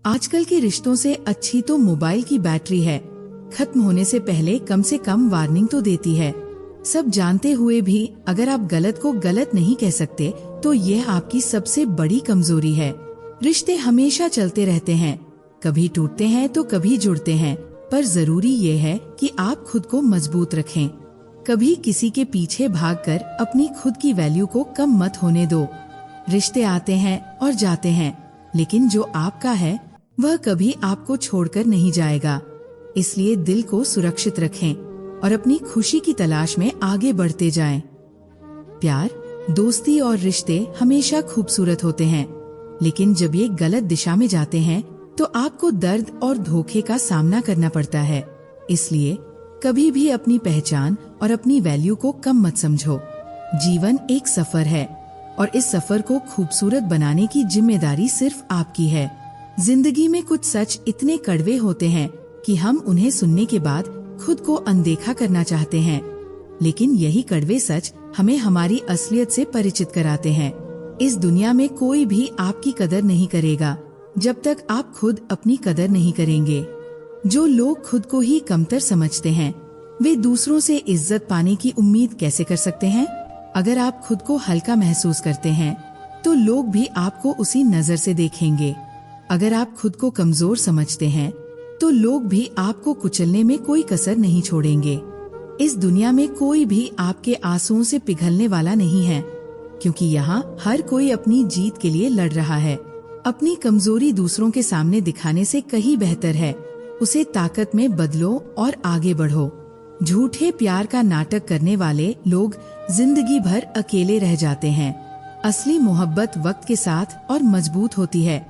आजकल के रिश्तों से अच्छी तो मोबाइल की बैटरी है। खत्म होने से पहले कम से कम वार्निंग तो देती है। सब जानते हुए भी अगर आप गलत को गलत नहीं कह सकते तो यह आपकी सबसे बड़ी कमजोरी है। रिश्ते हमेशा चलते रहते हैं, कभी टूटते हैं तो कभी जुड़ते हैं, पर जरूरी ये है कि आप खुद को मजबूत रखें। कभी किसी के पीछे भागकर अपनी खुद की वैल्यू को कम मत होने दो। रिश्ते आते हैं और जाते हैं, लेकिन जो आपका है वह कभी आपको छोड़कर नहीं जाएगा। इसलिए दिल को सुरक्षित रखें और अपनी खुशी की तलाश में आगे बढ़ते जाएं। प्यार, दोस्ती और रिश्ते हमेशा खूबसूरत होते हैं, लेकिन जब ये गलत दिशा में जाते हैं तो आपको दर्द और धोखे का सामना करना पड़ता है। इसलिए कभी भी अपनी पहचान और अपनी वैल्यू को कम मत समझो। जीवन एक सफर है और इस सफर को खूबसूरत बनाने की जिम्मेदारी सिर्फ आपकी है। जिंदगी में कुछ सच इतने कड़वे होते हैं कि हम उन्हें सुनने के बाद खुद को अनदेखा करना चाहते हैं, लेकिन यही कड़वे सच हमें हमारी असलियत से परिचित कराते हैं। इस दुनिया में कोई भी आपकी कदर नहीं करेगा जब तक आप खुद अपनी कदर नहीं करेंगे। जो लोग खुद को ही कमतर समझते हैं वे दूसरों से इज्जत पाने की उम्मीद कैसे कर सकते हैं? अगर आप खुद को हल्का महसूस करते हैं तो लोग भी आपको उसी नजर से देखेंगे। अगर आप खुद को कमजोर समझते हैं तो लोग भी आपको कुचलने में कोई कसर नहीं छोड़ेंगे। इस दुनिया में कोई भी आपके आंसुओं से पिघलने वाला नहीं है, क्योंकि यहाँ हर कोई अपनी जीत के लिए लड़ रहा है। अपनी कमजोरी दूसरों के सामने दिखाने से कहीं बेहतर है उसे ताकत में बदलो और आगे बढ़ो। झूठे प्यार का नाटक करने वाले लोग जिंदगी भर अकेले रह जाते हैं। असली मोहब्बत वक्त के साथ और मजबूत होती है,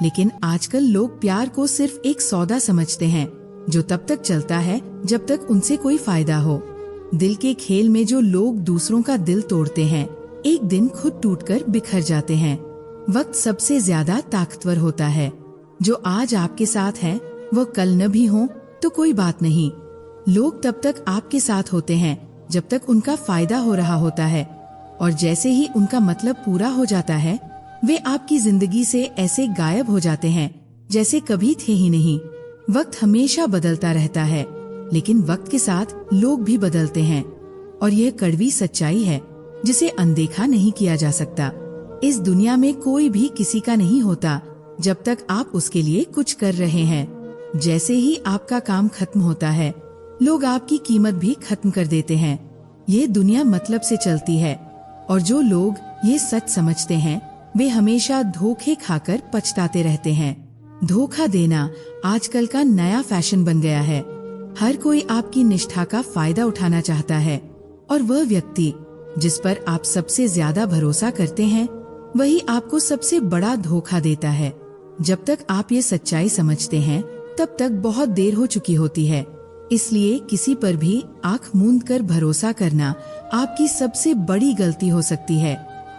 लेकिन आजकल लोग प्यार को सिर्फ एक सौदा समझते हैं जो तब तक चलता है जब तक उनसे कोई फायदा हो। दिल के खेल में जो लोग दूसरों का दिल तोड़ते हैं एक दिन खुद टूटकर बिखर जाते हैं। वक्त सबसे ज्यादा ताकतवर होता है। जो आज आपके साथ है वो कल न भी हो तो कोई बात नहीं। लोग तब तक आपके साथ होते हैं जब तक उनका फायदा हो रहा होता है, और जैसे ही उनका मतलब पूरा हो जाता है वे आपकी जिंदगी से ऐसे गायब हो जाते हैं जैसे कभी थे ही नहीं। वक्त हमेशा बदलता रहता है, लेकिन वक्त के साथ लोग भी बदलते हैं, और यह कड़वी सच्चाई है जिसे अनदेखा नहीं किया जा सकता। इस दुनिया में कोई भी किसी का नहीं होता जब तक आप उसके लिए कुछ कर रहे हैं। जैसे ही आपका काम खत्म होता है लोग आपकी कीमत भी खत्म कर देते हैं। ये दुनिया मतलब से चलती है, और जो लोग ये सच समझते हैं वे हमेशा धोखे खाकर पछताते रहते हैं। धोखा देना आजकल का नया फैशन बन गया है। हर कोई आपकी निष्ठा का फायदा उठाना चाहता है, और वह व्यक्ति जिस पर आप सबसे ज्यादा भरोसा करते हैं वही आपको सबसे बड़ा धोखा देता है। जब तक आप ये सच्चाई समझते हैं तब तक बहुत देर हो चुकी होती है। इसलिए किसी पर भी आंख मूंद कर भरोसा करना आपकी सबसे बड़ी गलती हो सकती है।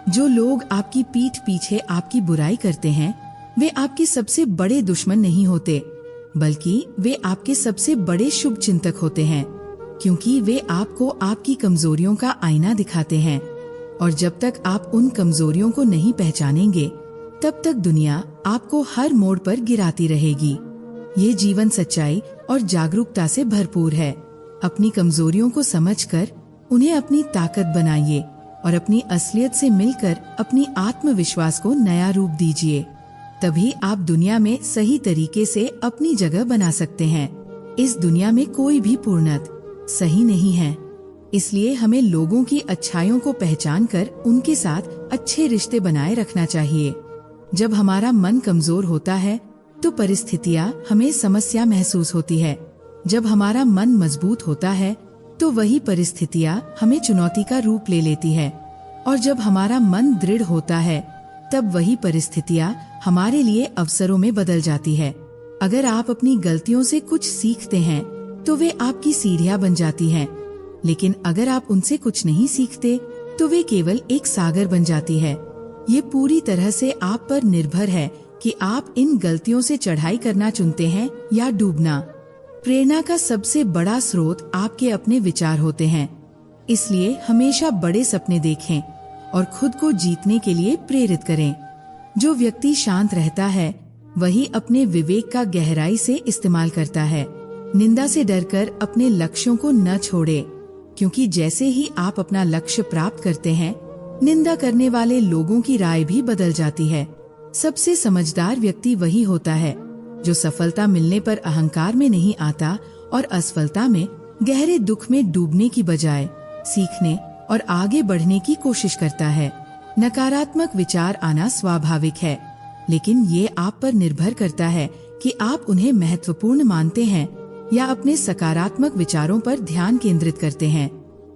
जो लोग आपकी पीठ पीछे आपकी बुराई करते हैं वे आपके सबसे बड़े दुश्मन नहीं होते, बल्कि वे आपके सबसे बड़े शुभ चिंतक होते हैं, क्योंकि वे आपको आपकी कमजोरियों का आईना दिखाते हैं। और जब तक आप उन कमजोरियों को नहीं पहचानेंगे तब तक दुनिया आपको हर मोड़ पर गिराती रहेगी। ये जीवन सच्चाई और जागरूकता से भरपूर है। अपनी कमजोरियों को समझकर उन्हें अपनी ताकत बनाइए और अपनी असलियत से मिलकर अपनी आत्मविश्वास को नया रूप दीजिए। तभी आप दुनिया में सही तरीके से अपनी जगह बना सकते हैं। इस दुनिया में कोई भी पूर्णत सही नहीं है, इसलिए हमें लोगों की अच्छाइयों को पहचान कर उनके साथ अच्छे रिश्ते बनाए रखना चाहिए। जब हमारा मन कमजोर होता है तो परिस्थितियाँ हमें समस्या महसूस होती है। जब हमारा मन मजबूत होता है तो वही परिस्थितियाँ हमें चुनौती का रूप ले लेती है, और जब हमारा मन दृढ़ होता है तब वही परिस्थितियाँ हमारे लिए अवसरों में बदल जाती है। अगर आप अपनी गलतियों से कुछ सीखते हैं तो वे आपकी सीढ़ियाँ बन जाती हैं, लेकिन अगर आप उनसे कुछ नहीं सीखते तो वे केवल एक सागर बन जाती है। ये पूरी तरह से आप पर निर्भर है कि आप इन गलतियों से चढ़ाई करना चुनते हैं या डूबना। प्रेरणा का सबसे बड़ा स्रोत आपके अपने विचार होते हैं, इसलिए हमेशा बड़े सपने देखें और खुद को जीतने के लिए प्रेरित करें। जो व्यक्ति शांत रहता है वही अपने विवेक का गहराई से इस्तेमाल करता है। निंदा से डरकर अपने लक्ष्यों को न छोड़े, क्योंकि जैसे ही आप अपना लक्ष्य प्राप्त करते हैं, निंदा करने वाले लोगों की राय भी बदल जाती है। सबसे समझदार व्यक्ति वही होता है जो सफलता मिलने पर अहंकार में नहीं आता और असफलता में गहरे दुख में डूबने की बजाय सीखने और आगे बढ़ने की कोशिश करता है। नकारात्मक विचार आना स्वाभाविक है, लेकिन ये आप पर निर्भर करता है कि आप उन्हें महत्वपूर्ण मानते हैं या अपने सकारात्मक विचारों पर ध्यान केंद्रित करते हैं।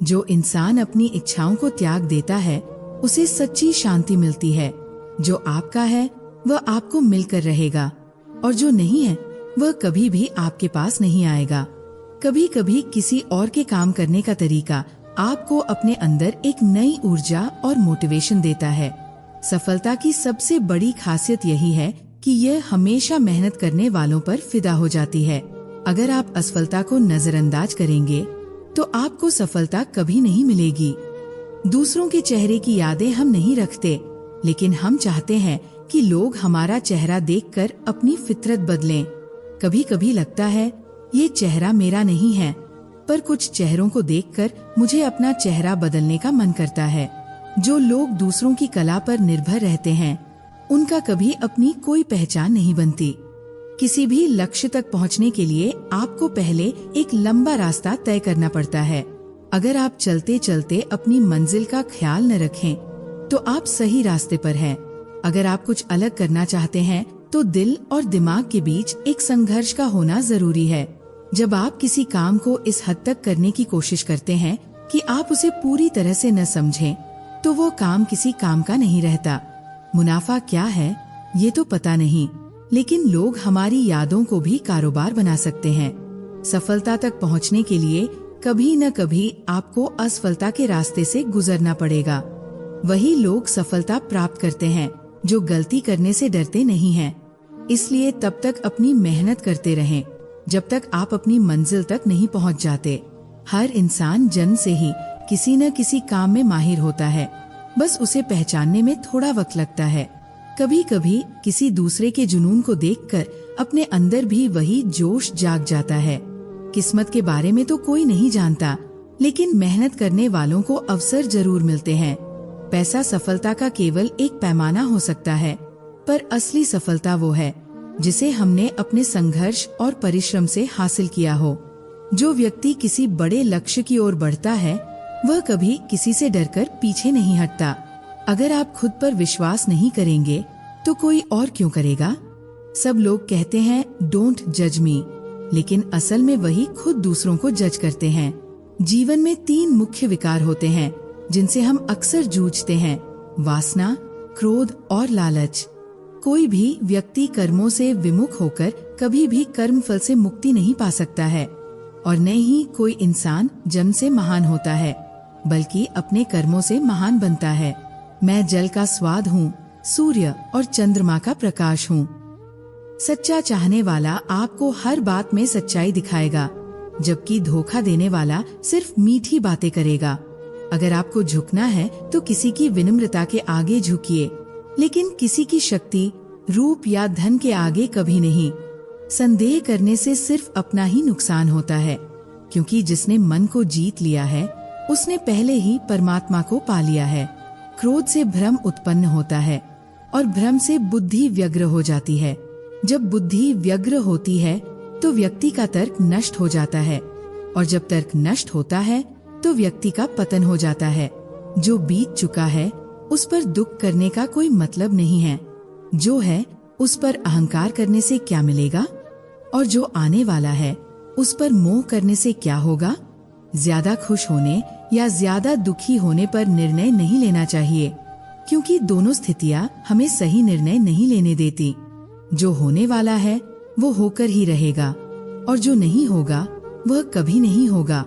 जो इंसान अपनी इच्छाओं को त्याग देता है, उसे सच्ची शांति मिलती है। जो आपका है वह आपको मिलकर रहेगा, और जो नहीं है वह कभी भी आपके पास नहीं आएगा। कभी कभी किसी और के काम करने का तरीका आपको अपने अंदर एक नई ऊर्जा और मोटिवेशन देता है। सफलता की सबसे बड़ी खासियत यही है कि यह हमेशा मेहनत करने वालों पर फिदा हो जाती है। अगर आप असफलता को नजरअंदाज करेंगे तो आपको सफलता कभी नहीं मिलेगी। दूसरों के चेहरे की यादें हम नहीं रखते, लेकिन हम चाहते हैं कि लोग हमारा चेहरा देखकर अपनी फितरत बदलें। कभी कभी लगता है ये चेहरा मेरा नहीं है, पर कुछ चेहरों को देखकर मुझे अपना चेहरा बदलने का मन करता है। जो लोग दूसरों की कला पर निर्भर रहते हैं, उनका कभी अपनी कोई पहचान नहीं बनती। किसी भी लक्ष्य तक पहुंचने के लिए आपको पहले एक लंबा रास्ता तय करना पड़ता है। अगर आप चलते चलते अपनी मंजिल का ख्याल न रखें, तो आप सही रास्ते पर हैं। अगर आप कुछ अलग करना चाहते हैं, तो दिल और दिमाग के बीच एक संघर्ष का होना जरूरी है। जब आप किसी काम को इस हद तक करने की कोशिश करते हैं कि आप उसे पूरी तरह से न समझें, तो वो काम किसी काम का नहीं रहता। मुनाफा क्या है ये तो पता नहीं, लेकिन लोग हमारी यादों को भी कारोबार बना सकते हैं। सफलता तक पहुंचने के लिए कभी न कभी आपको असफलता के रास्ते से गुजरना पड़ेगा। वही लोग सफलता प्राप्त करते हैं जो गलती करने से डरते नहीं हैं। इसलिए तब तक अपनी मेहनत करते रहें जब तक आप अपनी मंजिल तक नहीं पहुंच जाते। हर इंसान जन्म से ही किसी न किसी काम में माहिर होता है, बस उसे पहचानने में थोड़ा वक्त लगता है। कभी कभी किसी दूसरे के जुनून को देखकर अपने अंदर भी वही जोश जाग जाता है। किस्मत के बारे में तो कोई नहीं जानता, लेकिन मेहनत करने वालों को अवसर जरूर मिलते हैं। पैसा सफलता का केवल एक पैमाना हो सकता है, पर असली सफलता वो है जिसे हमने अपने संघर्ष और परिश्रम से हासिल किया हो। जो व्यक्ति किसी बड़े लक्ष्य की ओर बढ़ता है, वह कभी किसी से डरकर पीछे नहीं हटता। अगर आप खुद पर विश्वास नहीं करेंगे, तो कोई और क्यों करेगा? सब लोग कहते हैं डोंट जज मी, लेकिन असल में वही खुद दूसरों को जज करते हैं। जीवन में 3 मुख्य विकार होते हैं जिनसे हम अक्सर जूझते हैं: वासना, क्रोध और लालच। कोई भी व्यक्ति कर्मों से विमुख होकर कभी भी कर्म फल से मुक्ति नहीं पा सकता है, और न ही कोई इंसान जन्म से महान होता है, बल्कि अपने कर्मों से महान बनता है। मैं जल का स्वाद हूँ, सूर्य और चंद्रमा का प्रकाश हूँ। सच्चा चाहने वाला आपको हर बात में सच्चाई दिखाएगा, जबकि धोखा देने वाला सिर्फ मीठी बातें करेगा। अगर आपको झुकना है तो किसी की विनम्रता के आगे झुकिए, लेकिन किसी की शक्ति, रूप या धन के आगे कभी नहीं। संदेह करने से सिर्फ अपना ही नुकसान होता है, क्योंकि जिसने मन को जीत लिया है उसने पहले ही परमात्मा को पा लिया है। क्रोध से भ्रम उत्पन्न होता है और भ्रम से बुद्धि व्यग्र हो जाती है। जब बुद्धि व्यग्र होती है तो व्यक्ति का तर्क नष्ट हो जाता है, और जब तर्क नष्ट होता है तो व्यक्ति का पतन हो जाता है। जो बीत चुका है उस पर दुख करने का कोई मतलब नहीं है। जो है उस पर अहंकार करने से क्या मिलेगा, और जो आने वाला है उस पर मोह करने से क्या होगा। ज्यादा खुश होने या ज्यादा दुखी होने पर निर्णय नहीं लेना चाहिए, क्योंकि दोनों स्थितियां हमें सही निर्णय नहीं लेने देती। जो होने वाला है वो होकर ही रहेगा, और जो नहीं होगा वह कभी नहीं होगा।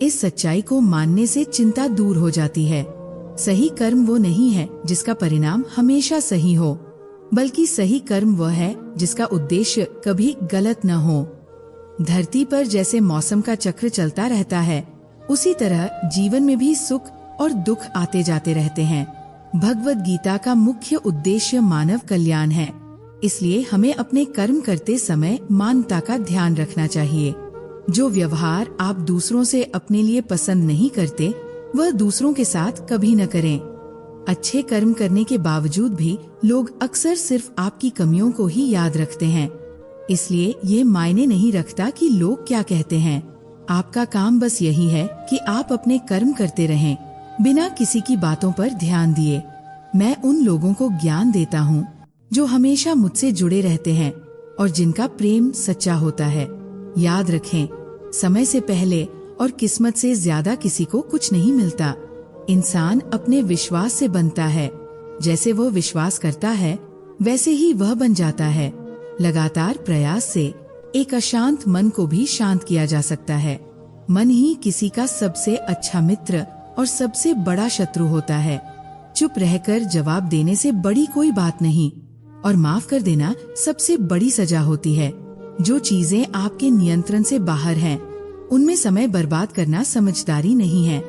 इस सच्चाई को मानने से चिंता दूर हो जाती है। सही कर्म वो नहीं है जिसका परिणाम हमेशा सही हो, बल्कि सही कर्म वह है जिसका उद्देश्य कभी गलत न हो। धरती पर जैसे मौसम का चक्र चलता रहता है, उसी तरह जीवन में भी सुख और दुख आते जाते रहते हैं। भगवद गीता का मुख्य उद्देश्य मानव कल्याण है, इसलिए हमें अपने कर्म करते समय मानवता का ध्यान रखना चाहिए। जो व्यवहार आप दूसरों से अपने लिए पसंद नहीं करते, वह दूसरों के साथ कभी न करें। अच्छे कर्म करने के बावजूद भी लोग अक्सर सिर्फ आपकी कमियों को ही याद रखते हैं। इसलिए ये मायने नहीं रखता कि लोग क्या कहते हैं। आपका काम बस यही है कि आप अपने कर्म करते रहें, बिना किसी की बातों पर ध्यान दिए। मैं उन लोगों को ज्ञान देता हूँ जो हमेशा मुझसे जुड़े रहते हैं और जिनका प्रेम सच्चा होता है। याद रखें, समय से पहले और किस्मत से ज्यादा किसी को कुछ नहीं मिलता। इंसान अपने विश्वास से बनता है। जैसे वो विश्वास करता है, वैसे ही वह बन जाता है। लगातार प्रयास से एक अशांत मन को भी शांत किया जा सकता है। मन ही किसी का सबसे अच्छा मित्र और सबसे बड़ा शत्रु होता है। चुप रहकर जवाब देने से बड़ी कोई बात नहीं, और माफ कर देना सबसे बड़ी सजा होती है। जो चीजें आपके नियंत्रण से बाहर हैं, उनमें समय बर्बाद करना समझदारी नहीं है।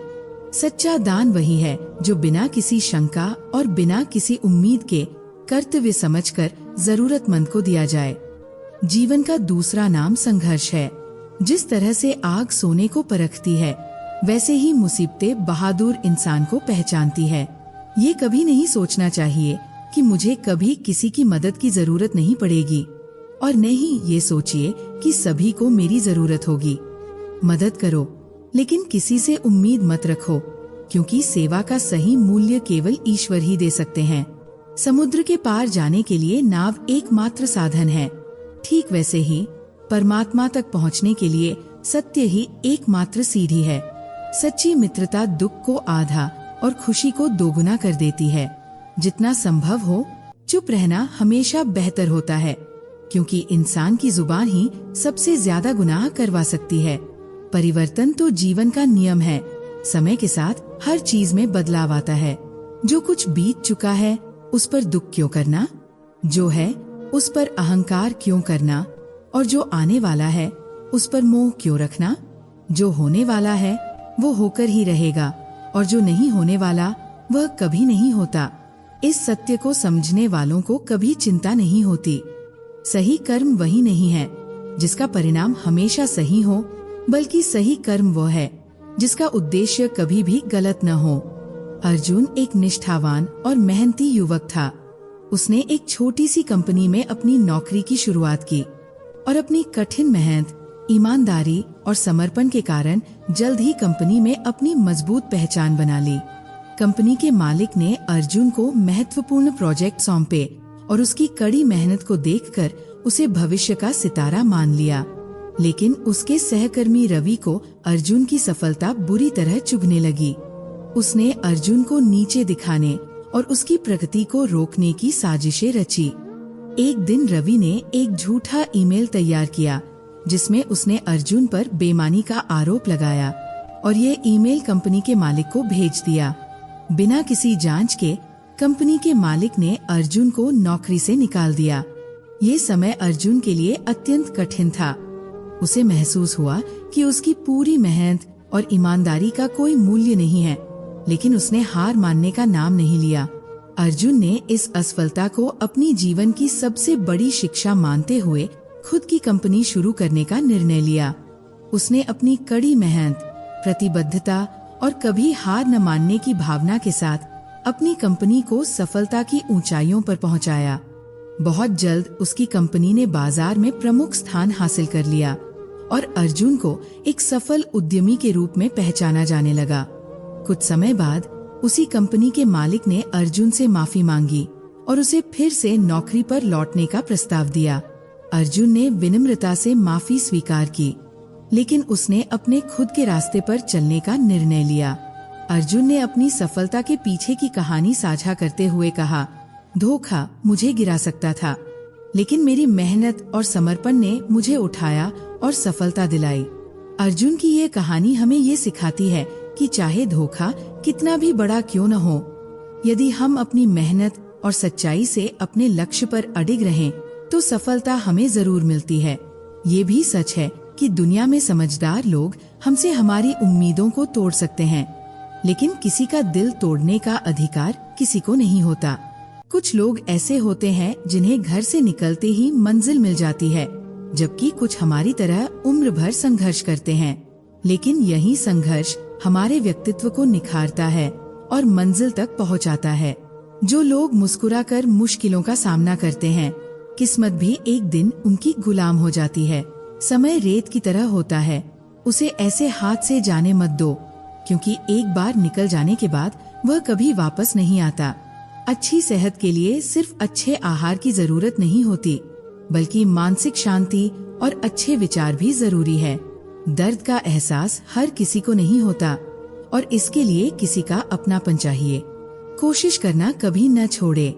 सच्चा दान वही है जो बिना किसी शंका और बिना किसी उम्मीद के कर्तव्य समझकर जरूरतमंद को दिया जाए। जीवन का दूसरा नाम संघर्ष है। जिस तरह से आग सोने को परखती है, वैसे ही मुसीबतें बहादुर इंसान को पहचानती है। ये कभी नहीं सोचना चाहिए कि मुझे कभी किसी की मदद की जरूरत नहीं पड़ेगी, और नहीं ये सोचिए कि सभी को मेरी जरूरत होगी। मदद करो, लेकिन किसी से उम्मीद मत रखो, क्योंकि सेवा का सही मूल्य केवल ईश्वर ही दे सकते हैं। समुद्र के पार जाने के लिए नाव एकमात्र साधन है। ठीक वैसे ही परमात्मा तक पहुंचने के लिए सत्य ही एकमात्र सीढ़ी है। सच्ची मित्रता दुख को आधा और खुशी को दोगुना कर देती है। जितना संभव हो चुप रहना हमेशा बेहतर होता है, क्योंकि इंसान की जुबान ही सबसे ज्यादा गुनाह करवा सकती है। परिवर्तन तो जीवन का नियम है। समय के साथ हर चीज में बदलाव आता है। जो कुछ बीत चुका है उस पर दुख क्यों करना, जो है उस पर अहंकार क्यों करना, और जो आने वाला है उस पर मोह क्यों रखना। जो होने वाला है वो होकर ही रहेगा, और जो नहीं होने वाला वह कभी नहीं होता। इस सत्य को समझने वालों को कभी चिंता नहीं होती। सही कर्म वही नहीं है जिसका परिणाम हमेशा सही हो, बल्कि सही कर्म वो है जिसका उद्देश्य कभी भी गलत न हो। अर्जुन एक निष्ठावान और मेहनती युवक था। उसने एक छोटी सी कंपनी में अपनी नौकरी की शुरुआत की और अपनी कठिन मेहनत, ईमानदारी और समर्पण के कारण जल्द ही कंपनी में अपनी मजबूत पहचान बना ली। कंपनी के मालिक ने अर्जुन को महत्वपूर्ण प्रोजेक्ट सौंपे और उसकी कड़ी मेहनत को देखकर उसे भविष्य का सितारा मान लिया। लेकिन उसके सहकर्मी रवि को अर्जुन की सफलता बुरी तरह चुभने लगी। उसने अर्जुन को नीचे दिखाने और उसकी प्रगति को रोकने की साजिशें रची। एक दिन रवि ने एक झूठा ईमेल तैयार किया जिसमें उसने अर्जुन पर बेईमानी का आरोप लगाया, और ये ईमेल कंपनी के मालिक को भेज दिया। बिना किसी जांच के कंपनी के मालिक ने अर्जुन को नौकरी से निकाल दिया। ये समय अर्जुन के लिए अत्यंत कठिन था। उसे महसूस हुआ कि उसकी पूरी मेहनत और ईमानदारी का कोई मूल्य नहीं है, लेकिन उसने हार मानने का नाम नहीं लिया। अर्जुन ने इस असफलता को अपनी जीवन की सबसे बड़ी शिक्षा मानते हुए खुद की कंपनी शुरू करने का निर्णय लिया। उसने अपनी कड़ी मेहनत, प्रतिबद्धता और कभी हार न मानने की भावना के साथ अपनी कंपनी को सफलता की ऊंचाइयों पर पहुंचाया। बहुत जल्द उसकी कंपनी ने बाजार में प्रमुख स्थान हासिल कर लिया और अर्जुन को एक सफल उद्यमी के रूप में पहचाना जाने लगा। कुछ समय बाद उसी कंपनी के मालिक ने अर्जुन से माफी मांगी और उसे फिर से नौकरी पर लौटने का प्रस्ताव दिया। अर्जुन ने विनम्रता से माफी स्वीकार की, लेकिन उसने अपने खुद के रास्ते पर चलने का निर्णय लिया। अर्जुन ने अपनी सफलता के पीछे की कहानी साझा करते हुए कहा, धोखा मुझे गिरा सकता था, लेकिन मेरी मेहनत और समर्पण ने मुझे उठाया और सफलता दिलाई। अर्जुन की ये कहानी हमें ये सिखाती है कि चाहे धोखा कितना भी बड़ा क्यों न हो, यदि हम अपनी मेहनत और सच्चाई से अपने लक्ष्य पर अडिग रहें तो सफलता हमें जरूर मिलती है। ये भी सच है कि दुनिया में समझदार लोग हमसे हमारी उम्मीदों को तोड़ सकते हैं, लेकिन किसी का दिल तोड़ने का अधिकार किसी को नहीं होता। कुछ लोग ऐसे होते हैं जिन्हें घर से निकलते ही मंजिल मिल जाती है, जबकि कुछ हमारी तरह उम्र भर संघर्ष करते हैं। लेकिन यही संघर्ष हमारे व्यक्तित्व को निखारता है और मंजिल तक पहुंचाता है। जो लोग मुस्कुराकर मुश्किलों का सामना करते हैं, किस्मत भी एक दिन उनकी गुलाम हो जाती है। समय रेत की तरह होता है, उसे ऐसे हाथ से जाने मत दो, क्योंकि एक बार निकल जाने के बाद वह कभी वापस नहीं आता। अच्छी सेहत के लिए सिर्फ अच्छे आहार की जरूरत नहीं होती, बल्कि मानसिक शांति और अच्छे विचार भी जरूरी है। दर्द का एहसास हर किसी को नहीं होता और इसके लिए किसी का अपनापन चाहिए। कोशिश करना कभी न छोड़े,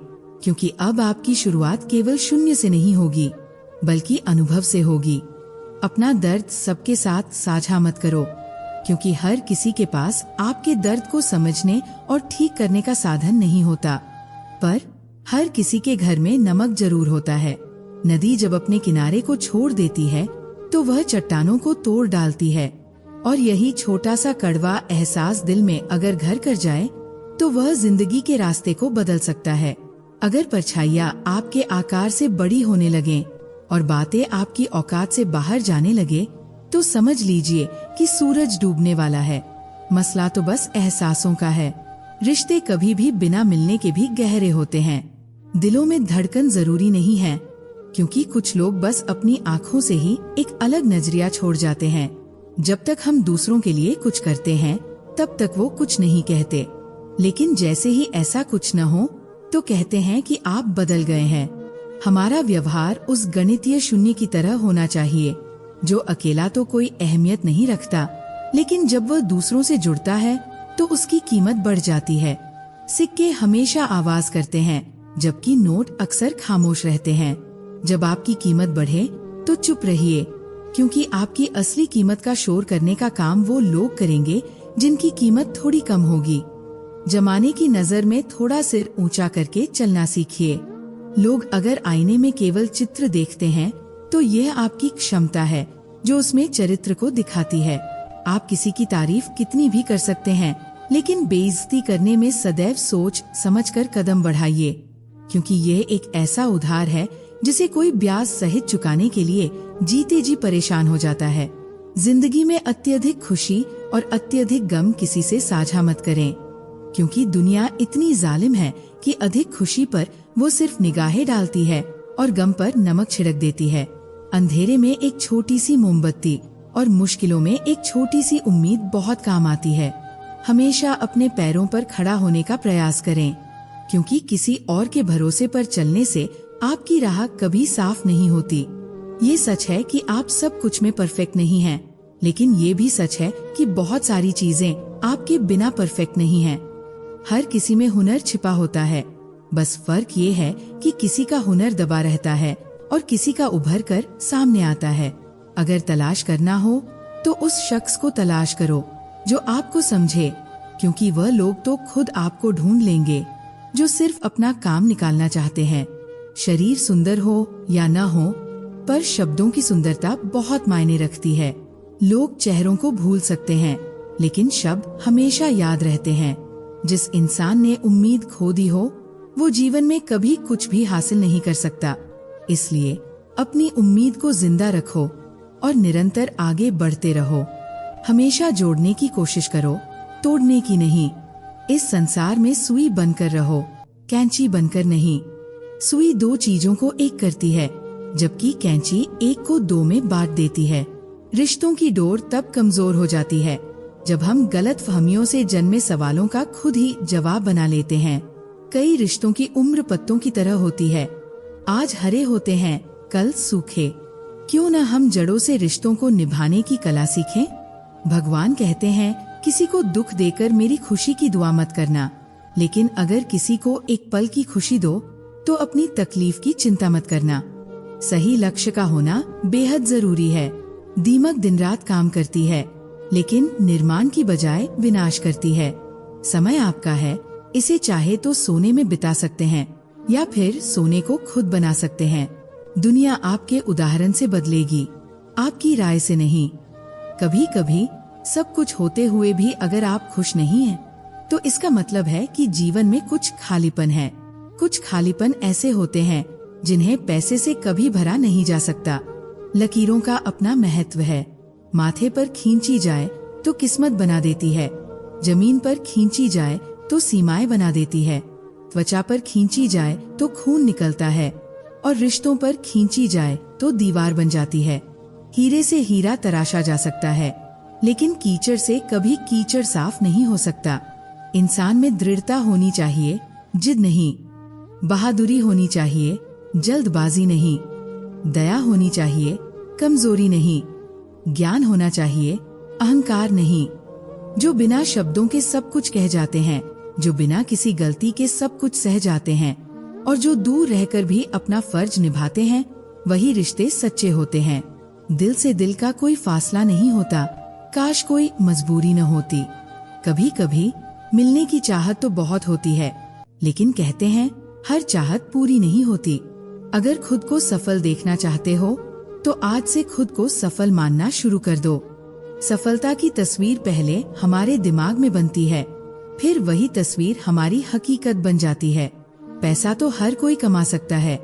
क्योंकि अब आपकी शुरुआत केवल शून्य से नहीं होगी, बल्कि अनुभव से होगी। अपना दर्द सबके साथ साझा मत करो, क्योंकि हर किसी के पास आपके दर्द को समझने और ठीक करने का साधन नहीं होता। पर हर किसी के घर में नमक जरूर होता है। नदी जब अपने किनारे को छोड़ देती है तो वह चट्टानों को तोड़ डालती है, और यही छोटा सा कड़वा एहसास दिल में अगर घर कर जाए तो वह जिंदगी के रास्ते को बदल सकता है। अगर परछाइयाँ आपके आकार से बड़ी होने लगे और बातें आपकी औकात से बाहर जाने लगे, तो समझ लीजिए कि सूरज डूबने वाला है। मसला तो बस एहसासों का है। रिश्ते कभी भी बिना मिलने के भी गहरे होते हैं। दिलों में धड़कन जरूरी नहीं है, क्योंकि कुछ लोग बस अपनी आँखों से ही एक अलग नजरिया छोड़ जाते हैं। जब तक हम दूसरों के लिए कुछ करते हैं, तब तक वो कुछ नहीं कहते, लेकिन जैसे ही ऐसा कुछ न हो तो कहते हैं कि आप बदल गए हैं। हमारा व्यवहार उस गणितीय शून्य की तरह होना चाहिए, जो अकेला तो कोई अहमियत नहीं रखता, लेकिन जब वह दूसरों से जुड़ता है तो उसकी कीमत बढ़ जाती है। सिक्के हमेशा आवाज करते हैं, जबकि नोट अक्सर खामोश रहते हैं। जब आपकी कीमत बढ़े तो चुप रहिए, क्योंकि आपकी असली कीमत का शोर करने का काम वो लोग करेंगे जिनकी कीमत थोड़ी कम होगी। जमाने की नजर में थोड़ा सिर ऊंचा करके चलना सीखिए। लोग अगर आईने में केवल चित्र देखते हैं तो यह आपकी क्षमता है जो उसमें चरित्र को दिखाती है। आप किसी की तारीफ कितनी भी कर सकते हैं, लेकिन बेइज्जती करने में सदैव सोच समझकर कदम बढ़ाइए, क्योंकि यह एक ऐसा उधार है जिसे कोई ब्याज सहित चुकाने के लिए जीते जी परेशान हो जाता है। जिंदगी में अत्यधिक खुशी और अत्यधिक गम किसी से साझा मत करें, क्योंकि दुनिया इतनी जालिम है कि अधिक खुशी पर वो सिर्फ निगाहें डालती है और गम पर नमक छिड़क देती है। अंधेरे में एक छोटी सी मोमबत्ती और मुश्किलों में एक छोटी सी उम्मीद बहुत काम आती है। हमेशा अपने पैरों पर खड़ा होने का प्रयास करें, क्योंकि किसी और के भरोसे पर चलने से आपकी राह कभी साफ नहीं होती। ये सच है कि आप सब कुछ में परफेक्ट नहीं हैं, लेकिन ये भी सच है कि बहुत सारी चीजें आपके बिना परफेक्ट नहीं हैं। हर किसी में हुनर छिपा होता है, बस फर्क ये है कि किसी का हुनर दबा रहता है और किसी का उभर कर सामने आता है। अगर तलाश करना हो तो उस शख्स को तलाश करो जो आपको समझे, क्योंकि वह लोग तो खुद आपको ढूंढ लेंगे जो सिर्फ अपना काम निकालना चाहते हैं। शरीर सुंदर हो या न हो, पर शब्दों की सुंदरता बहुत मायने रखती है। लोग चेहरों को भूल सकते हैं, लेकिन शब्द हमेशा याद रहते हैं। जिस इंसान ने उम्मीद खो दी हो, वो जीवन में कभी कुछ भी हासिल नहीं कर सकता। इसलिए अपनी उम्मीद को जिंदा रखो और निरंतर आगे बढ़ते रहो। हमेशा जोड़ने की कोशिश करो, तोड़ने की नहीं। इस संसार में सुई बनकर रहो, कैंची बनकर नहीं। सुई दो चीजों को एक करती है, जबकि कैंची एक को दो में बांट देती है। रिश्तों की डोर तब कमजोर हो जाती है जब हम गलत फहमियों से जन्मे सवालों का खुद ही जवाब बना लेते हैं। कई रिश्तों की उम्र पत्तों की तरह होती है, आज हरे होते हैं, कल सूखे। क्यों न हम जड़ों से रिश्तों को निभाने की कला सीखें। भगवान कहते हैं, किसी को दुख देकर मेरी खुशी की दुआ मत करना, लेकिन अगर किसी को एक पल की खुशी दो तो अपनी तकलीफ की चिंता मत करना। सही लक्ष्य का होना बेहद जरूरी है। दीमक दिन रात काम करती है, लेकिन निर्माण की बजाय विनाश करती है। समय आपका है, इसे चाहे तो सोने में बिता सकते हैं या फिर सोने को खुद बना सकते हैं। दुनिया आपके उदाहरण से बदलेगी, आपकी राय से नहीं। कभी कभी सब कुछ होते हुए भी अगर आप खुश नहीं हैं, तो इसका मतलब है कि जीवन में कुछ खालीपन है। कुछ खालीपन ऐसे होते हैं जिन्हें पैसे से कभी भरा नहीं जा सकता। लकीरों का अपना महत्व है। माथे पर खींची जाए तो किस्मत बना देती है, जमीन पर खींची जाए तो सीमाएं बना देती है, त्वचा पर खींची जाए तो खून निकलता है और रिश्तों पर खींची जाए तो दीवार बन जाती है। हीरे से हीरा तराशा जा सकता है, लेकिन कीचड़ से कभी कीचड़ साफ नहीं हो सकता। इंसान में दृढ़ता होनी चाहिए, जिद नहीं। बहादुरी होनी चाहिए, जल्दबाजी नहीं। दया होनी चाहिए, कमजोरी नहीं। ज्ञान होना चाहिए, अहंकार नहीं। जो बिना शब्दों के सब कुछ कह जाते हैं, जो बिना किसी गलती के सब कुछ सह जाते हैं और जो दूर रहकर भी अपना फर्ज निभाते हैं, वही रिश्ते सच्चे होते हैं। दिल से दिल का कोई फासला नहीं होता, काश कोई मजबूरी न होती। कभी कभी मिलने की चाहत तो बहुत होती है, लेकिन कहते हैं हर चाहत पूरी नहीं होती। अगर खुद को सफल देखना चाहते हो तो आज से खुद को सफल मानना शुरू कर दो। सफलता की तस्वीर पहले हमारे दिमाग में बनती है, फिर वही तस्वीर हमारी हकीकत बन जाती है। पैसा तो हर कोई कमा सकता है,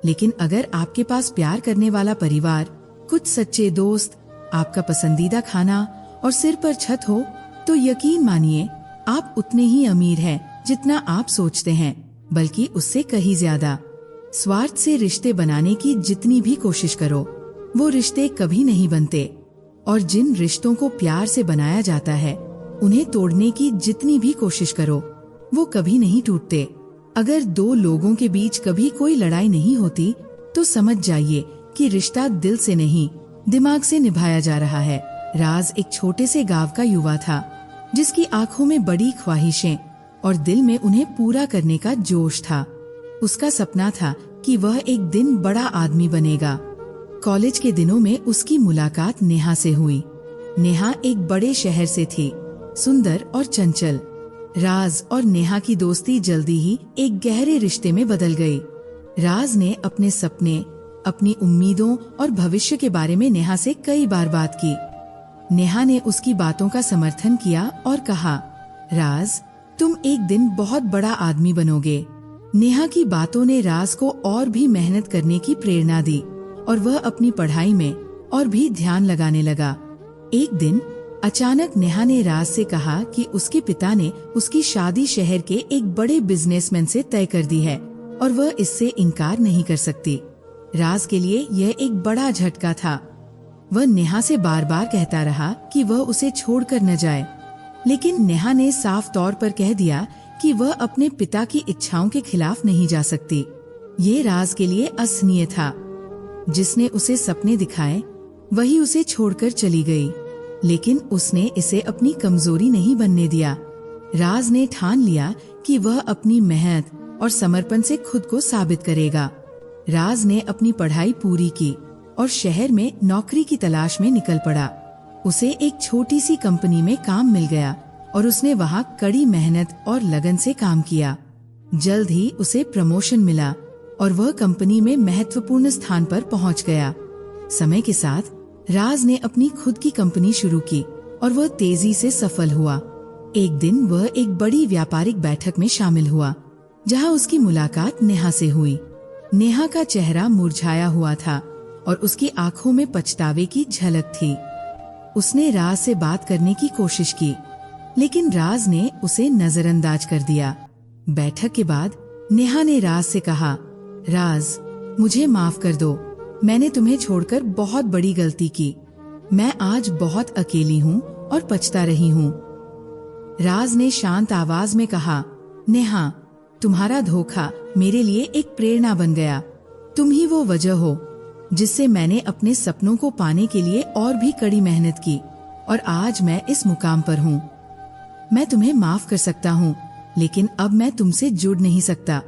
लेकिन अगर आपके पास प्यार करने वाला परिवार, कुछ सच्चे दोस्त, आपका पसंदीदा खाना और सिर पर छत हो, तो यकीन मानिए आप उतने ही अमीर हैं जितना आप सोचते हैं, बल्कि उससे कहीं ज्यादा। स्वार्थ से रिश्ते बनाने की जितनी भी कोशिश करो, वो रिश्ते कभी नहीं बनते। और जिन रिश्तों को प्यार से बनाया जाता है, उन्हें तोड़ने की जितनी भी कोशिश करो, वो कभी नहीं टूटते। अगर दो लोगों के बीच कभी कोई लड़ाई नहीं होती, तो समझ जाइए कि रिश्ता दिल से नहीं, दिमाग से निभाया जा रहा है। राज एक छोटे से गांव का युवा था, जिसकी आंखों में बड़ी ख्वाहिशें और दिल में उन्हें पूरा करने का जोश था। उसका सपना था कि वह एक दिन बड़ा आदमी बनेगा। कॉलेज के दिनों में उसकी मुलाकात नेहा से हुई। नेहा एक बड़े शहर से थी, सुंदर और चंचल। राज और नेहा की दोस्ती जल्दी ही एक गहरे रिश्ते में बदल गई। राज ने अपने सपने, अपनी उम्मीदों और भविष्य के बारे में नेहा से कई बार बात की। नेहा ने उसकी बातों का समर्थन किया और कहा, राज, तुम एक दिन बहुत बड़ा आदमी बनोगे। नेहा की बातों ने राज को और भी मेहनत करने की प्रेरणा दी और वह अपनी पढ़ाई में और भी ध्यान लगाने लगा। एक दिन अचानक नेहा ने राज से कहा कि उसके पिता ने उसकी शादी शहर के एक बड़े बिजनेसमैन से तय कर दी है और वह इससे इनकार नहीं कर सकती। राज के लिए यह एक बड़ा झटका था। वह नेहा से बार बार कहता रहा कि वह उसे छोड़कर न जाए, लेकिन नेहा ने साफ तौर पर कह दिया कि वह अपने पिता की इच्छाओं के खिलाफ नहीं जा सकती। ये राज के लिए असहनीय था। जिसने उसे सपने दिखाए, वही उसे छोड़कर चली गई, लेकिन उसने इसे अपनी कमजोरी नहीं बनने दिया। राज ने ठान लिया कि वह अपनी मेहनत और समर्पण से खुद को साबित करेगा। राज ने अपनी पढ़ाई पूरी की और शहर में नौकरी की तलाश में निकल पड़ा। उसे एक छोटी सी कंपनी में काम मिल गया और उसने वहां कड़ी मेहनत और लगन से काम किया। जल्द ही उसे प्रमोशन मिला और वह कंपनी में महत्वपूर्ण स्थान पर पहुंच गया। समय के साथ राज ने अपनी खुद की कंपनी शुरू की और वह तेजी से सफल हुआ। एक दिन वह एक बड़ी व्यापारिक बैठक में शामिल हुआ, जहां उसकी मुलाकात नेहा से हुई। नेहा का चेहरा मुरझाया हुआ था और उसकी आंखों में पछतावे की झलक थी। उसने राज से बात करने की कोशिश की, लेकिन राज ने उसे नजरअंदाज कर दिया। बैठक के बाद नेहा ने राज से कहा, राज, मुझे माफ कर दो, मैंने तुम्हें छोड़कर बहुत बड़ी गलती की। मैं आज बहुत अकेली हूँ और पछता रही हूँ। राज ने शांत आवाज में कहा, नेहा, तुम्हारा धोखा मेरे लिए एक प्रेरणा बन गया। तुम ही वो वजह हो जिससे मैंने अपने सपनों को पाने के लिए और भी कड़ी मेहनत की और आज मैं इस मुकाम पर हूँ। मैं तुम्हें माफ कर सकता हूँ, लेकिन अब मैं तुमसे जुड़ नहीं सकता।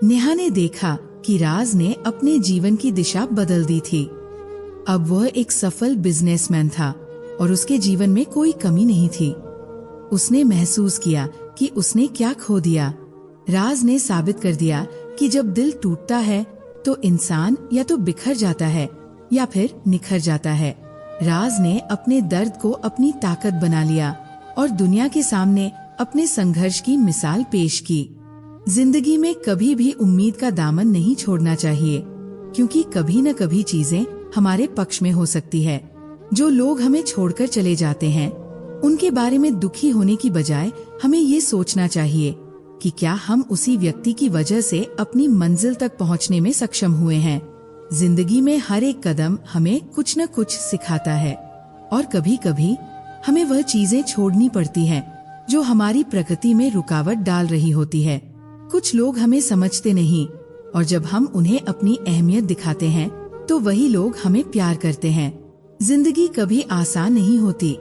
नेहा ने देखा कि राज ने अपने जीवन की दिशा बदल दी थी। अब वह एक सफल बिजनेसमैन था और उसके जीवन में कोई कमी नहीं थी। उसने महसूस किया कि उसने क्या खो दिया। राज ने साबित कर दिया कि जब दिल टूटता है तो इंसान या तो बिखर जाता है या फिर निखर जाता है। राज ने अपने दर्द को अपनी ताकत बना लिया और दुनिया के सामने अपने संघर्ष की मिसाल पेश की। जिंदगी में कभी भी उम्मीद का दामन नहीं छोड़ना चाहिए, क्योंकि कभी न कभी चीजें हमारे पक्ष में हो सकती है। जो लोग हमें छोड़कर चले जाते हैं, उनके बारे में दुखी होने की बजाय हमें ये सोचना चाहिए कि क्या हम उसी व्यक्ति की वजह से अपनी मंजिल तक पहुंचने में सक्षम हुए हैं। जिंदगी में हर एक कदम हमें कुछ न कुछ सिखाता है, और कभी कभी हमें वह चीजें छोड़नी पड़ती हैं जो हमारी प्रगति में रुकावट डाल रही होती है। कुछ लोग हमें समझते नहीं, और जब हम उन्हें अपनी अहमियत दिखाते हैं तो वही लोग हमें प्यार करते हैं। जिंदगी कभी आसान नहीं होती,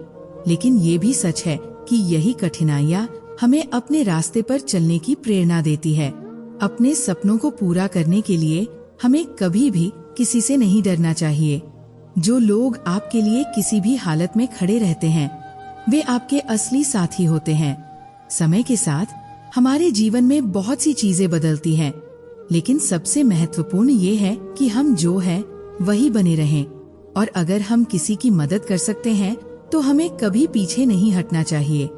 लेकिन ये भी सच है कि यही कठिनाइयाँ हमें अपने रास्ते पर चलने की प्रेरणा देती है। अपने सपनों को पूरा करने के लिए हमें कभी भी किसी से नहीं डरना चाहिए। जो लोग आपके लिए किसी भी हालत में खड़े रहते हैं, वे आपके असली साथी होते हैं। समय के साथ हमारे जीवन में बहुत सी चीजें बदलती हैं, लेकिन सबसे महत्वपूर्ण ये है कि हम जो है वही बने रहें। और अगर हम किसी की मदद कर सकते हैं तो हमें कभी पीछे नहीं हटना चाहिए,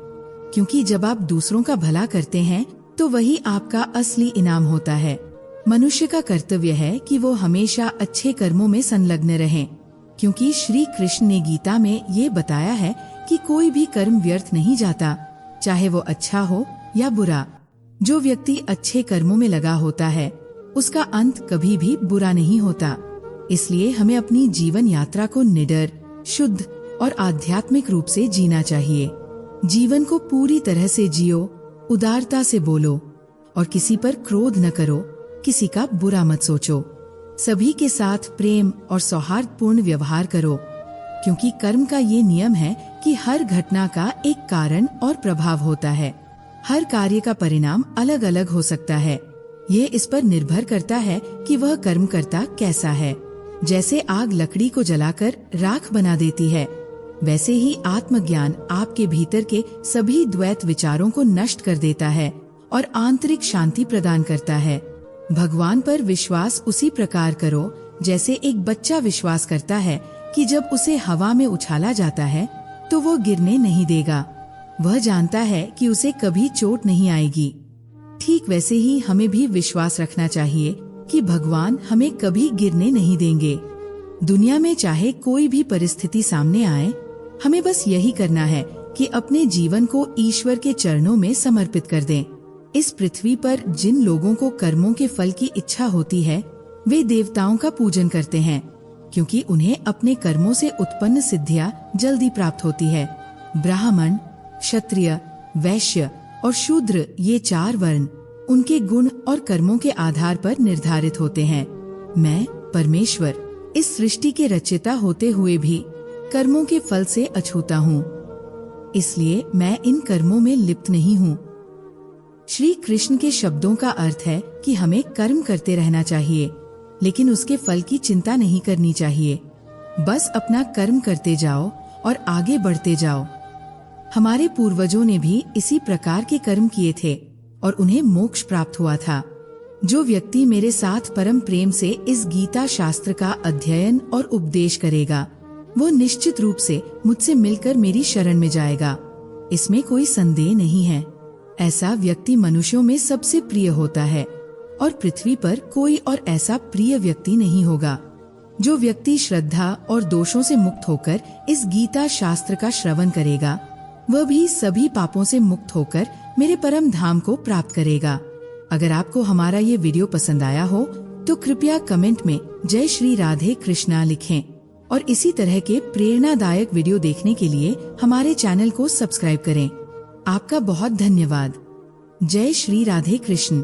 क्योंकि जब आप दूसरों का भला करते हैं तो वही आपका असली इनाम होता है। मनुष्य का कर्तव्य है कि वो हमेशा अच्छे कर्मों में संलग्न रहें, क्योंकि श्री कृष्ण ने गीता में ये बताया है कि कोई भी कर्म व्यर्थ नहीं जाता, चाहे वो अच्छा हो या बुरा। जो व्यक्ति अच्छे कर्मों में लगा होता है, उसका अंत कभी भी बुरा नहीं होता। इसलिए हमें अपनी जीवन यात्रा को निडर, शुद्ध और आध्यात्मिक रूप से जीना चाहिए। जीवन को पूरी तरह से जियो, उदारता से बोलो, और किसी पर क्रोध न करो, किसी का बुरा मत सोचो। सभी के साथ प्रेम और सौहार्दपूर्ण व्यवहार करो, क्योंकि कर्म का ये नियम है कि हर घटना का एक कारण और प्रभाव होता है। हर कार्य का परिणाम अलग अलग हो सकता है। ये इस पर निर्भर करता है कि वह कर्मकर्ता कैसा है। जैसे आग लकड़ी को जलाकर राख बना देती है, वैसे ही आत्मज्ञान आपके भीतर के सभी द्वैत विचारों को नष्ट कर देता है और आंतरिक शांति प्रदान करता है। भगवान पर विश्वास उसी प्रकार करो जैसे एक बच्चा विश्वास करता है कि जब उसे हवा में उछाला जाता है तो वो गिरने नहीं देगा। वह जानता है कि उसे कभी चोट नहीं आएगी। ठीक वैसे ही हमें भी विश्वास रखना चाहिए कि भगवान हमें कभी गिरने नहीं देंगे। दुनिया में चाहे कोई भी परिस्थिति सामने आए, हमें बस यही करना है कि अपने जीवन को ईश्वर के चरणों में समर्पित कर दें। इस पृथ्वी पर जिन लोगों को कर्मों के फल की इच्छा होती है, वे देवताओं का पूजन करते हैं, क्योंकि उन्हें अपने कर्मों से उत्पन्न सिद्धियां जल्दी प्राप्त होती है। ब्राह्मण, क्षत्रिय, वैश्य और शूद्र, ये 4 वर्ण उनके गुण और कर्मों के आधार पर निर्धारित होते हैं। मैं परमेश्वर, इस सृष्टि के रचयिता होते हुए भी कर्मों के फल से अछूता हूँ, इसलिए मैं इन कर्मों में लिप्त नहीं हूँ। श्री कृष्ण के शब्दों का अर्थ है कि हमें कर्म करते रहना चाहिए, लेकिन उसके फल की चिंता नहीं करनी चाहिए। बस अपना कर्म करते जाओ और आगे बढ़ते जाओ। हमारे पूर्वजों ने भी इसी प्रकार के कर्म किए थे और उन्हें मोक्ष प्राप्त हुआ था। जो व्यक्ति मेरे साथ परम प्रेम से इस गीता शास्त्र का अध्ययन और उपदेश करेगा, वो निश्चित रूप से मुझसे मिलकर मेरी शरण में जाएगा। इसमें कोई संदेह नहीं है। ऐसा व्यक्ति मनुष्यों में सबसे प्रिय होता है और पृथ्वी पर कोई और ऐसा प्रिय व्यक्ति नहीं होगा। जो व्यक्ति श्रद्धा और दोषों से मुक्त होकर इस गीता शास्त्र का श्रवण करेगा, वह भी सभी पापों से मुक्त होकर मेरे परम धाम को प्राप्त करेगा। अगर आपको हमारा ये वीडियो पसंद आया हो तो कृपया कमेंट में जय श्री राधे कृष्णा लिखें, और इसी तरह के प्रेरणादायक वीडियो देखने के लिए हमारे चैनल को सब्सक्राइब करें। आपका बहुत धन्यवाद। जय श्री राधे कृष्ण।